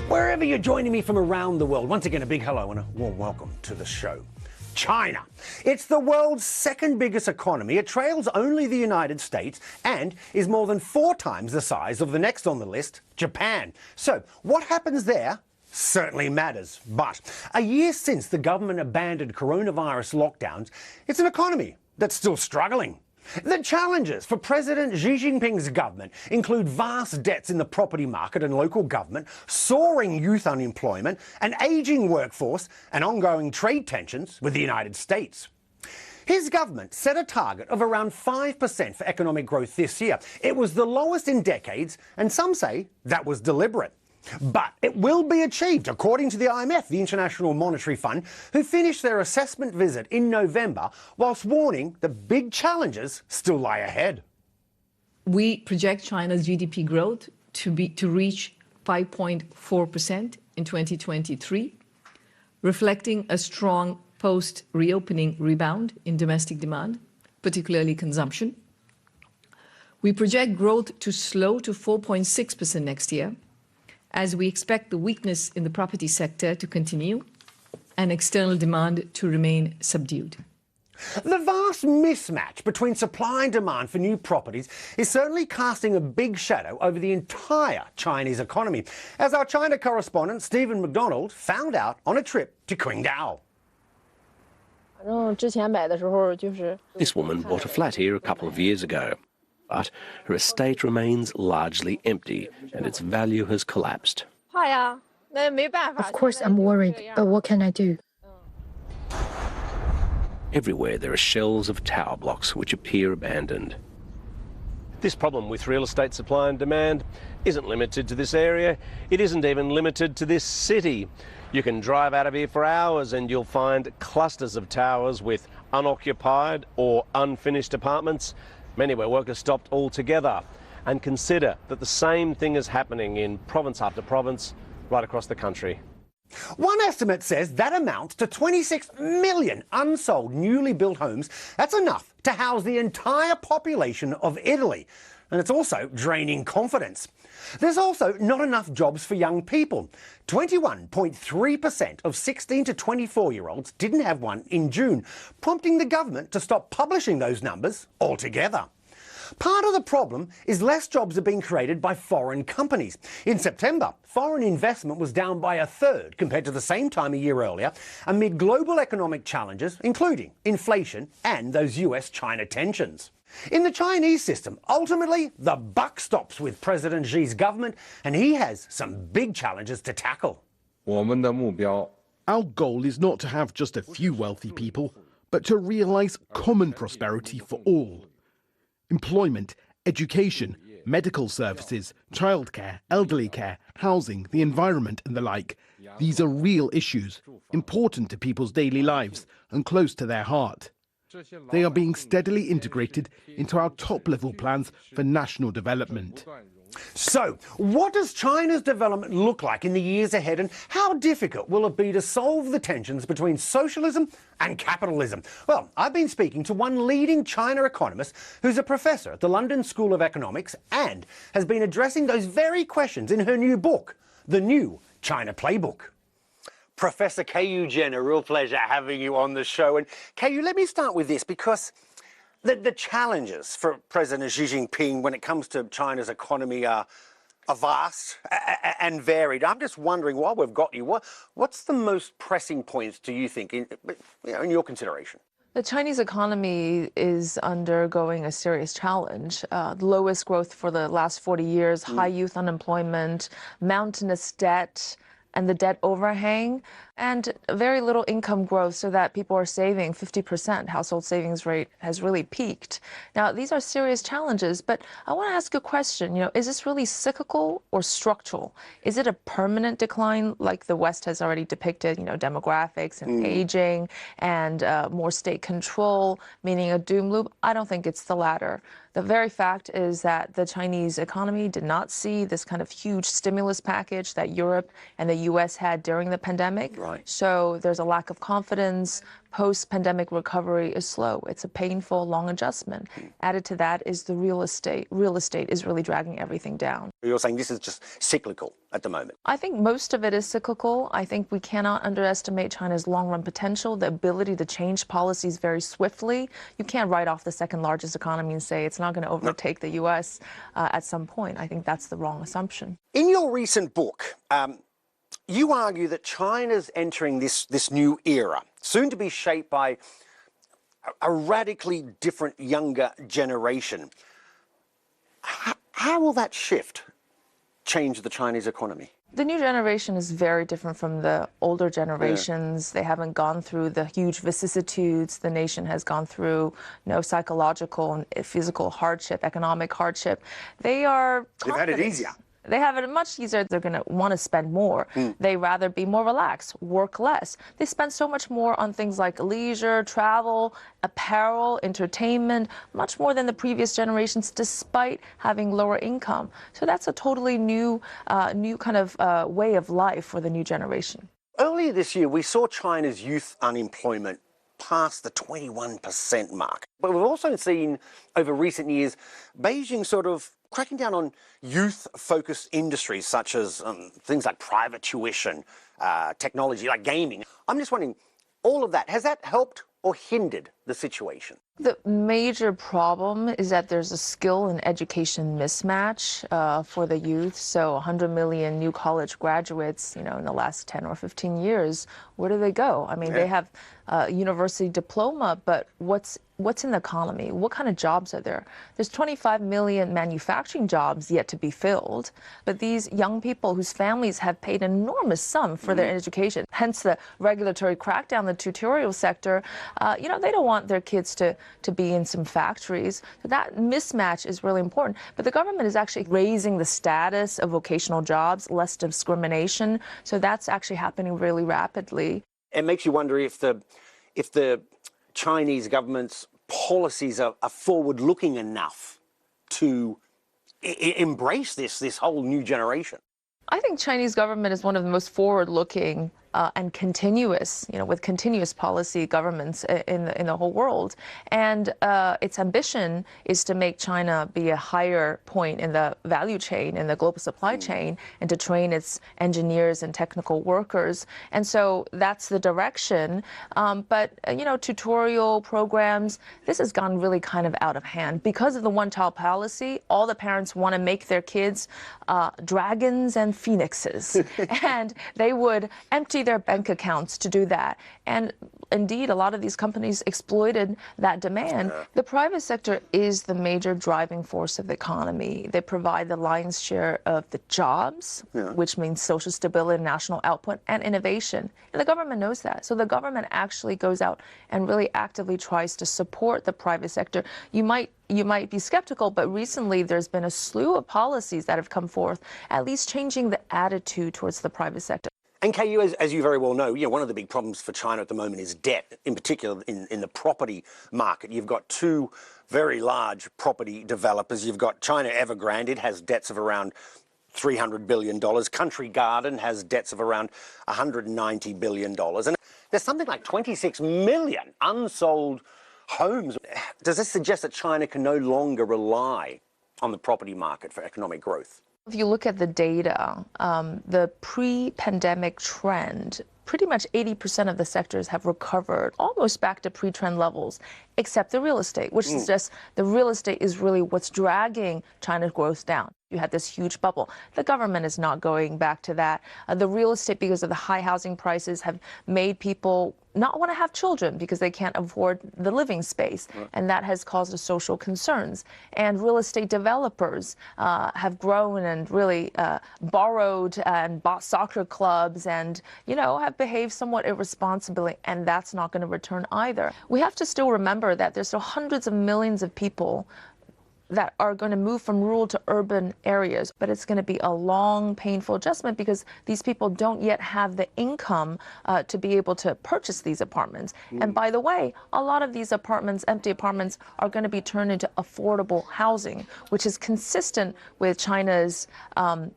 Wherever you're joining me from around the world, once again, a big hello and a warm welcome to the show. China. It's the world's second biggest economy. It trails only the United States and is more than 4 times the size of the next on the list, Japan. So what happens there certainly matters. But a year since the government abandoned coronavirus lockdowns, it's an economy that's still struggling. The challenges for President Xi Jinping's government include vast debts in the property market and local government, soaring youth unemployment, an ageing workforce, and ongoing trade tensions with the United States. His government set a target of around 5% for economic growth this year. It was the lowest in decades, and some say that was deliberate. But it will be achieved, according to the IMF, the International Monetary Fund, who finished their assessment visit in November, whilst warning that big challenges still lie ahead. We project China's GDP growth to reach 5.4% in 2023, reflecting a strong post-reopening rebound in domestic demand, particularly consumption. We project growth to slow to 4.6% next year, as we expect the weakness in the property sector to continue and external demand to remain subdued. The vast mismatch between supply and demand for new properties is certainly casting a big shadow over the entire Chinese economy, as our China correspondent Stephen McDonald found out on a trip to Qingdao. This woman bought a flat here a couple of years ago, but her estate remains largely empty and its value has collapsed. Of course I'm worried, but what can I do? Everywhere there are shelves of tower blocks which appear abandoned. This problem with real estate supply and demand isn't limited to this area. It isn't even limited to this city. You can drive out of here for hours and you'll find clusters of towers with unoccupied or unfinished apartments, many where work has stopped altogether. And consider that the same thing is happening in province after province right across the country. One estimate says that amounts to 26 million unsold newly built homes. That's enough to house the entire population of Italy. And it's also draining confidence. There's also not enough jobs for young people. 21.3% of 16 to 24-year-olds didn't have one in June, prompting the government to stop publishing those numbers altogether. Part of the problem is less jobs are being created by foreign companies. In September, foreign investment was down by 1/3 compared to the same time a year earlier, amid global economic challenges, including inflation and those US-China tensions. In the Chinese system, ultimately, the buck stops with President Xi's government, and he has some big challenges to tackle. Our goal is not to have just a few wealthy people, but to realize common prosperity for all. Employment, education, medical services, childcare, elderly care, housing, the environment and the like. These are real issues, important to people's daily lives and close to their heart. They are being steadily integrated into our top-level plans for national development. So, what does China's development look like in the years ahead, and how difficult will it be to solve the tensions between socialism and capitalism? Well, I've been speaking to one leading China economist who's a professor at the London School of Economics and has been addressing those very questions in her new book, The New China Playbook. Professor Keyu Jin, a real pleasure having you on the show. And Keyu, let me start with this, because the challenges for President Xi Jinping when it comes to China's economy are vast and varied. I'm just wondering, while we've got you, what's the most pressing points, do you think, in your consideration? The Chinese economy is undergoing a serious challenge. The lowest growth for the last 40 years, high youth unemployment, mountainous debt, and the debt overhang, and very little income growth, so that people are saving 50%. Household savings rate has really peaked. Now, these are serious challenges, but I want to ask a question. Is this really cyclical or structural? Is it a permanent decline like the West has already depicted, demographics and aging and more state control, meaning a doom loop? I don't think it's the latter. The very fact is that the Chinese economy did not see this kind of huge stimulus package that Europe and the US had during the pandemic. Right. Right. So there's a lack of confidence. Post-pandemic recovery is slow. It's a painful, long adjustment. Added to that is the real estate. Real estate is really dragging everything down. You're saying this is just cyclical at the moment? I think most of it is cyclical. I think we cannot underestimate China's long-run potential, the ability to change policies very swiftly. You can't write off the second largest economy and say it's not going to overtake the U.S. At some point. I think that's the wrong assumption. In your recent book, you argue that China's entering this new era, soon to be shaped by a radically different younger generation. How will that shift change the Chinese economy? The new generation is very different from the older generations. They haven't gone through the huge vicissitudes the nation has gone through, psychological and physical hardship, economic hardship. They've had it easier. They have it much easier. They're going to want to spend more. They rather be more relaxed, work less. They spend so much more on things like leisure, travel, apparel, entertainment, much more than the previous generations, despite having lower income. So that's a totally new kind of way of life for the new generation. Earlier this year, we saw China's youth unemployment past the 21% mark. But we've also seen over recent years, Beijing sort of cracking down on youth-focused industries such as things like private tuition, technology, like gaming. I'm just wondering, all of that, has that helped or hindered the situation? The major problem is that there's a skill and education mismatch for the youth. So 100 million new college graduates, in the last 10 or 15 years, where do they go? I mean, they have a university diploma, but what's in the economy? What kind of jobs are there? There's 25 million manufacturing jobs yet to be filled, but these young people whose families have paid an enormous sum for their education, hence the regulatory crackdown, the tutorial sector, they don't want their kids to be in some factories. So that mismatch is really important. But the government is actually raising the status of vocational jobs, less discrimination. So that's actually happening really rapidly. It makes you wonder if the Chinese government's policies are forward-looking enough to embrace this whole new generation. I think Chinese government is one of the most forward-looking and continuous, with continuous policy governments in the whole world. And its ambition is to make China be a higher point in the value chain, in the global supply chain, and to train its engineers and technical workers. And so that's the direction. But, tutorial programs, this has gone really kind of out of hand. Because of the one-child policy, all the parents want to make their kids dragons and phoenixes. And they would empty their bank accounts to do that. And indeed, a lot of these companies exploited that demand. The private sector is the major driving force of the economy. They provide the lion's share of the jobs, which means social stability, national output, and innovation. And the government knows that. So the government actually goes out and really actively tries to support the private sector. You might be skeptical, but recently there's been a slew of policies that have come forth, at least changing the attitude towards the private sector. And Keyu, as you very well know, one of the big problems for China at the moment is debt, in particular in the property market. You've got two very large property developers. You've got China Evergrande. It has debts of around $300 billion. Country Garden has debts of around $190 billion. And there's something like 26 million unsold homes. Does this suggest that China can no longer rely on the property market for economic growth? If you look at the data, the pre-pandemic trend, pretty much 80% of the sectors have recovered almost back to pre-trend levels, except the real estate, which suggests the real estate is really what's dragging China's growth down. You had this huge bubble. The government is not going back to that. The real estate, because of the high housing prices, have made people not want to have children because they can't afford the living space. And that has caused social concerns. And real estate developers have grown and really borrowed and bought soccer clubs and, have behaved somewhat irresponsibly. And that's not going to return either. We have to still remember that there's still hundreds of millions of people that are going to move from rural to urban areas, but it's going to be a long, painful adjustment because these people don't yet have the income to be able to purchase these apartments. And by the way, a lot of these apartments, empty apartments, are going to be turned into affordable housing, which is consistent with China's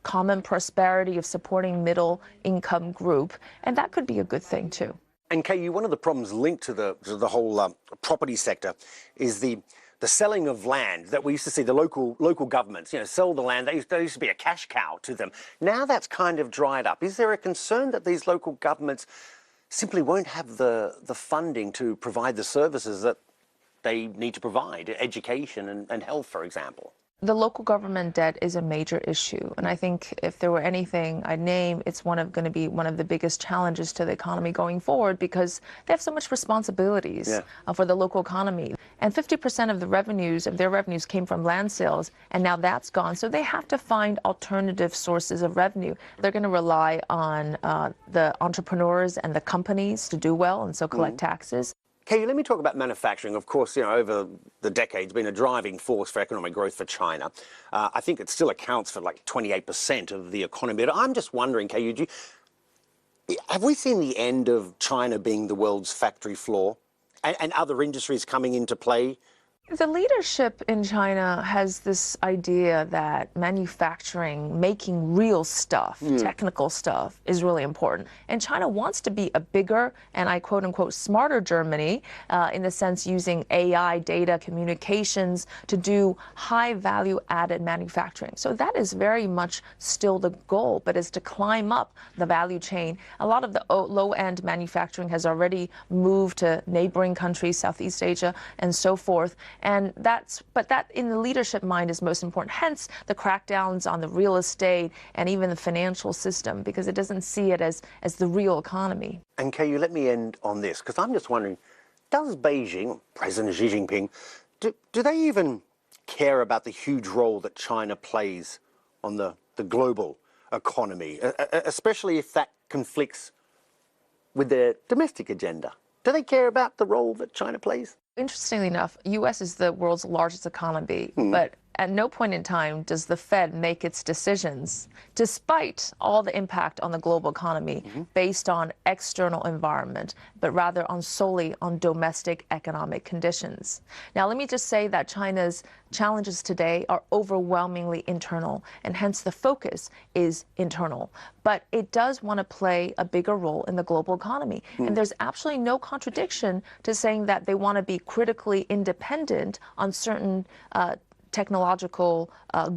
common prosperity of supporting middle income group. And that could be a good thing too. And Keyu, one of the problems linked to the whole property sector is the selling of land that we used to see the local governments, sell the land. There used to be a cash cow to them. Now that's kind of dried up. Is there a concern that these local governments simply won't have the funding to provide the services that they need to provide, education and health, for example? The local government debt is a major issue, and I think if there were anything I'd name, it's going to be one of the biggest challenges to the economy going forward because they have so much responsibilities for the local economy. And 50% of their revenues came from land sales, and now that's gone. So they have to find alternative sources of revenue. They're going to rely on the entrepreneurs and the companies to do well and so collect taxes. Keyu, let me talk about manufacturing. Of course, over the decades, been a driving force for economic growth for China. I think it still accounts for like 28% of the economy. But I'm just wondering, Keyu, have we seen the end of China being the world's factory floor and other industries coming into play? The leadership in China has this idea that manufacturing, making real stuff, technical stuff, is really important. And China wants to be a bigger and I quote unquote smarter Germany in the sense using AI, data, communications to do high value added manufacturing. So that is very much still the goal, but is to climb up the value chain. A lot of the low end manufacturing has already moved to neighboring countries, Southeast Asia, and so forth. But that in the leadership mind is most important. Hence the crackdowns on the real estate and even the financial system, because it doesn't see it as the real economy. And Keyu, let me end on this, because I'm just wondering, does Beijing, President Xi Jinping, do they even care about the huge role that China plays on the global economy, especially if that conflicts with their domestic agenda? Do they care about the role that China plays? Interestingly enough, U.S. is the world's largest economy, but at no point in time does the Fed make its decisions, despite all the impact on the global economy, based on external environment, but rather solely on domestic economic conditions. Now, let me just say that China's challenges today are overwhelmingly internal, and hence the focus is internal. But it does want to play a bigger role in the global economy. And there's absolutely no contradiction to saying that they want to be critically independent on certain technological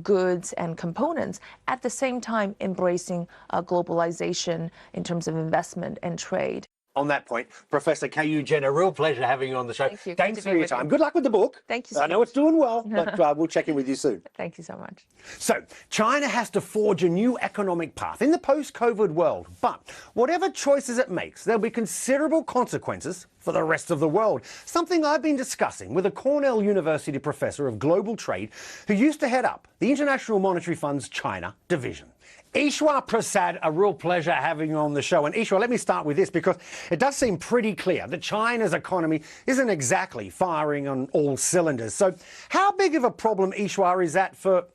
goods and components, at the same time embracing globalization in terms of investment and trade. On that point, Professor Keyu Jin, a real pleasure having you on the show. Thank you. Thanks for your time. Good luck with the book. Thank you so much. I know it's doing well, but we'll check in with you soon. Thank you so much. So, China has to forge a new economic path in the post-COVID world. But whatever choices it makes, there'll be considerable consequences for the rest of the world. Something I've been discussing with a Cornell University professor of global trade who used to head up the International Monetary Fund's China division. Eswar Prasad, a real pleasure having you on the show. And Eswar, let me start with this, because it does seem pretty clear that China's economy isn't exactly firing on all cylinders. So how big of a problem, Eswar, is that for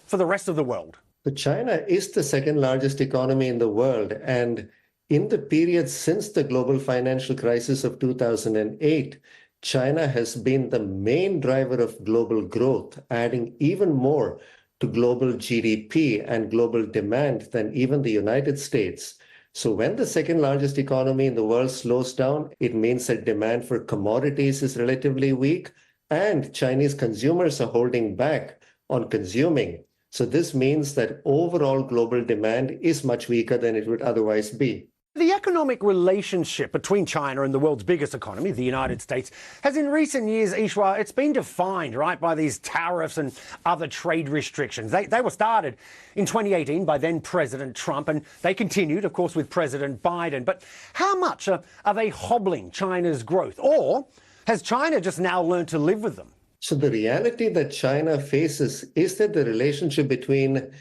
the rest of the world? But China is the second largest economy in the world. And in the period since the global financial crisis of 2008, China has been the main driver of global growth, adding even more to global GDP and global demand than even the United States. So when the second largest economy in the world slows down, it means that demand for commodities is relatively weak and Chinese consumers are holding back on consuming. So this means that overall global demand is much weaker than it would otherwise be. The economic relationship between China and the world's biggest economy, the United States, has in recent years, Eswar, it's been defined, right, by these tariffs and other trade restrictions. They were started in 2018 by then President Trump, and they continued, of course, with President Biden. But how much are they hobbling China's growth? Or has China just now learned to live with them? So the reality that China faces is that the relationship between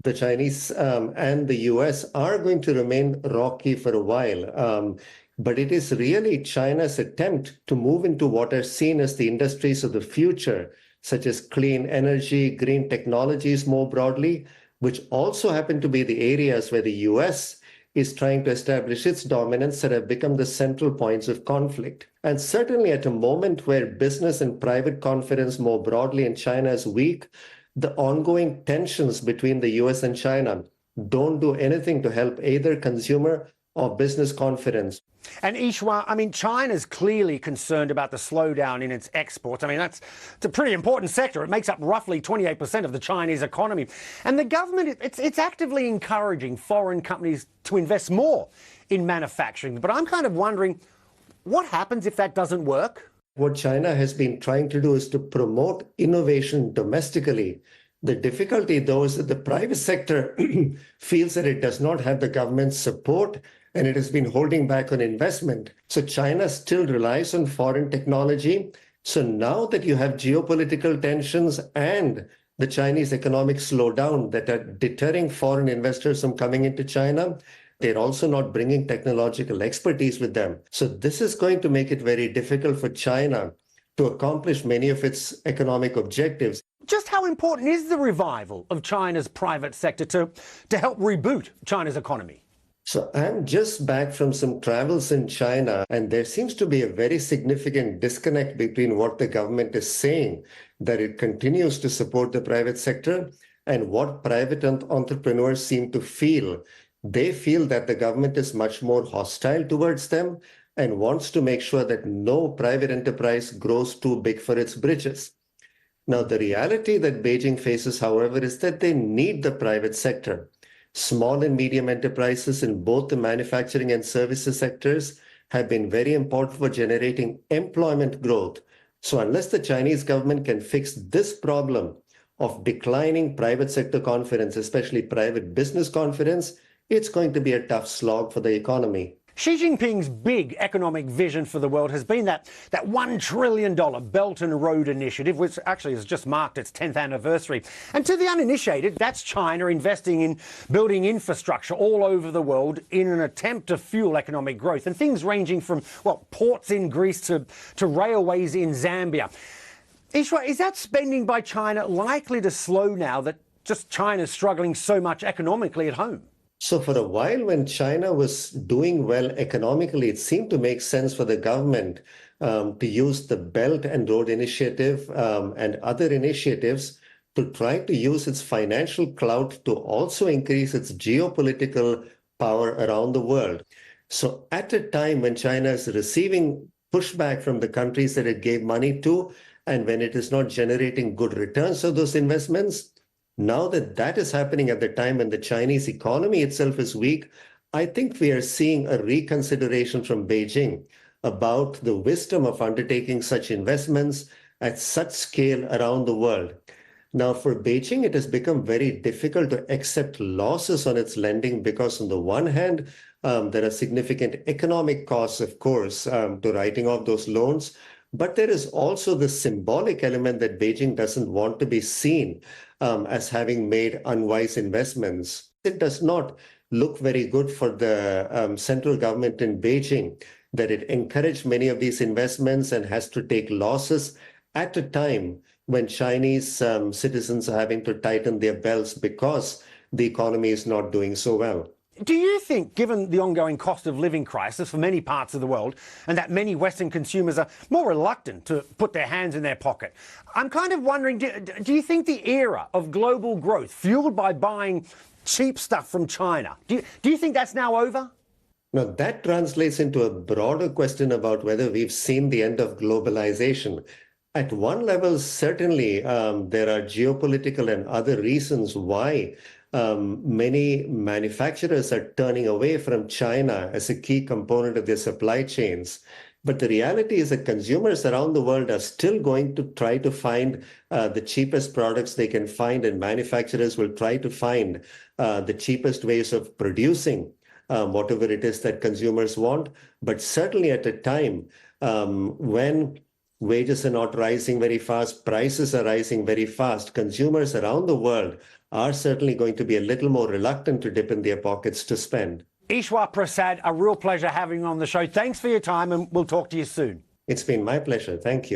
the Chinese and the US are going to remain rocky for a while. But it is really China's attempt to move into what are seen as the industries of the future, such as clean energy, green technologies more broadly, which also happen to be the areas where the US is trying to establish its dominance that have become the central points of conflict. And certainly at a moment where business and private confidence more broadly in China is weak, the ongoing tensions between the US and China don't do anything to help either consumer or business confidence. And Eswar, I mean, China's clearly concerned about the slowdown in its exports. I mean, it's a pretty important sector. It makes up roughly 28% of the Chinese economy. And the government, it's actively encouraging foreign companies to invest more in manufacturing. But I'm kind of wondering, what happens if that doesn't work? What China has been trying to do is to promote innovation domestically. The difficulty, though, is that the private sector feels that it does not have the government's support and it has been holding back on investment. So China still relies on foreign technology. So now that you have geopolitical tensions and the Chinese economic slowdown that are deterring foreign investors from coming into China, they're also not bringing technological expertise with them. So this is going to make it very difficult for China to accomplish many of its economic objectives. Just how important is the revival of China's private sector to help reboot China's economy? So I'm just back from some travels in China, and there seems to be a very significant disconnect between what the government is saying, that it continues to support the private sector, and what private entrepreneurs seem to feel. They feel that the government is much more hostile towards them and wants to make sure that no private enterprise grows too big for its britches. Now, the reality that Beijing faces, however, is that they need the private sector. Small and medium enterprises in both the manufacturing and services sectors have been very important for generating employment growth. So unless the Chinese government can fix this problem of declining private sector confidence, especially private business confidence, it's going to be a tough slog for the economy. Xi Jinping's big economic vision for the world has been that $1 trillion Belt and Road Initiative, which actually has just marked its 10th anniversary. And to the uninitiated, that's China investing in building infrastructure all over the world in an attempt to fuel economic growth. And things ranging from, well, ports in Greece to railways in Zambia. Eswar, is that spending by China likely to slow now that just China's struggling so much economically at home? So for a while, when China was doing well economically, it seemed to make sense for the government to use the Belt and Road Initiative and other initiatives to try to use its financial clout to also increase its geopolitical power around the world. So at a time when China is receiving pushback from the countries that it gave money to, and when it is not generating good returns of those investments, now that that is happening at the time when the Chinese economy itself is weak, I think we are seeing a reconsideration from Beijing about the wisdom of undertaking such investments at such scale around the world. Now, for Beijing, it has become very difficult to accept losses on its lending because, on the one hand, there are significant economic costs, of course, to writing off those loans. But there is also the symbolic element that Beijing doesn't want to be seen as having made unwise investments. It does not look very good for the central government in Beijing that it encouraged many of these investments and has to take losses at a time when Chinese citizens are having to tighten their belts because the economy is not doing so well. Do you think, given the ongoing cost of living crisis for many parts of the world, and that many Western consumers are more reluctant to put their hands in their pocket, I'm kind of wondering, do you think the era of global growth, fueled by buying cheap stuff from China, do you think that's now over? Now, that translates into a broader question about whether we've seen the end of globalization. At one level, certainly, there are geopolitical and other reasons why many manufacturers are turning away from China as a key component of their supply chains. But the reality is that consumers around the world are still going to try to find the cheapest products they can find, and manufacturers will try to find the cheapest ways of producing whatever it is that consumers want. But certainly at a time when wages are not rising very fast, prices are rising very fast, consumers around the world are certainly going to be a little more reluctant to dip in their pockets to spend. Eswar Prasad, a real pleasure having you on the show. Thanks for your time, and we'll talk to you soon. It's been my pleasure. Thank you.